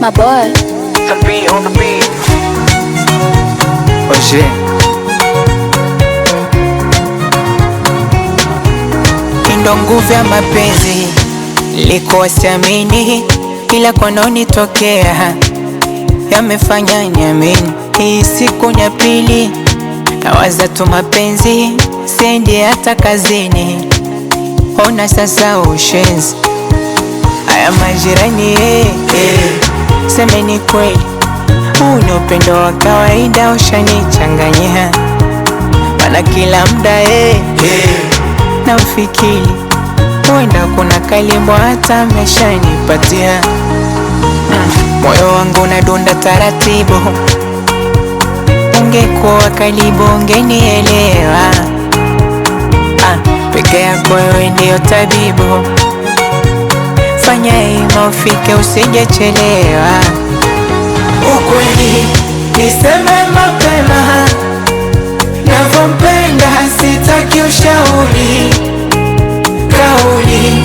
my boy. Safi on the beat. Oje, ndo nguvu ya mapenzi, liko siamini, ila kwanonitokea yamefanya niamini. Hii siku ya pili nawaza tu mapenzi, sendi hata kazini. Ona sasa ushenzi, haya majirani semeni kweli, huu ni upendo wa kawaida ushanichanganyia. Mana kila mda na ufikiri huenda kuna kalimbo hata ameshanipatia. Moyo wangu unadunda taratibu, ungekuwa karibu ungenielewa. Peke yako wewe ndio tabibu, fanya ima ufike usijechelewa. Ukweli niseme mapema, navyompenda sitaki ushauri. Kauli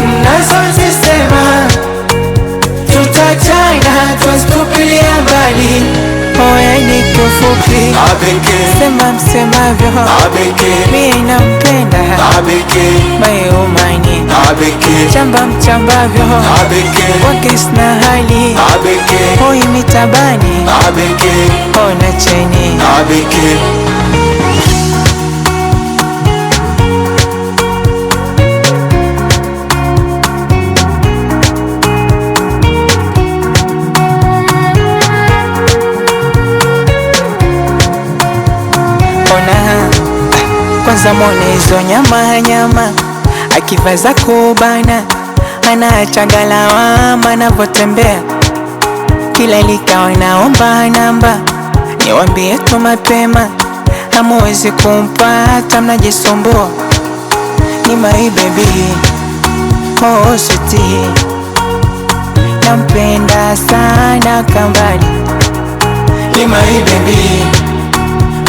mnazozisema tutachana, tuzitupilia mbali. Oya ni kifupi, sema msemavyo, mie nampenda mayumani, chamba mchambavyo, wake sina hali, hoi mitabani, ona cheni. Kwanza mwone hizo nyama akivaza kubana, anaachaga lawama anavotembea. Kila likawa naomba namba, niwambie tu mapema, hamuwezi kumpata mnajisumbua. Ni my baby, oh sweetie, nampenda sana kambali. Ni my baby,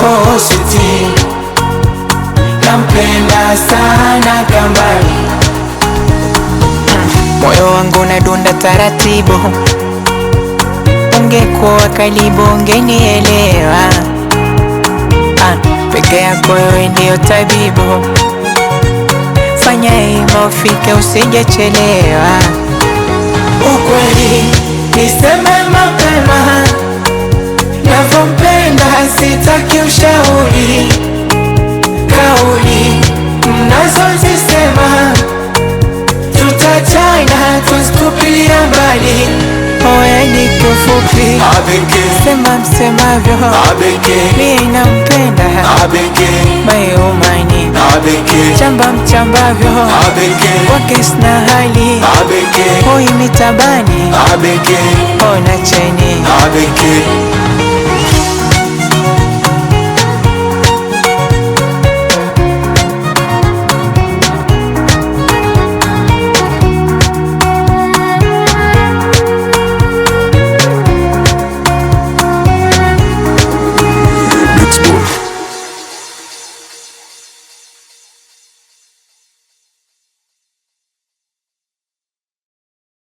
oh sweetie, nampenda sana kambali. Moyo wangu unadunda taratibu, ungekuwa karibu ungenielewa. Peke yako wewe ndio tabibu, fanya ima ufike usijechelewa. Ukweli niseme mapema, navyompenda sitaki ushauri. Kauli mnazozisema tutachana, tuzitupilia mbali. Oya ni kifupi, sema msemavyo, mie nampenda mayumani, chamba mchambavyo, wake sina hali, hoi mitabani, ona cheni.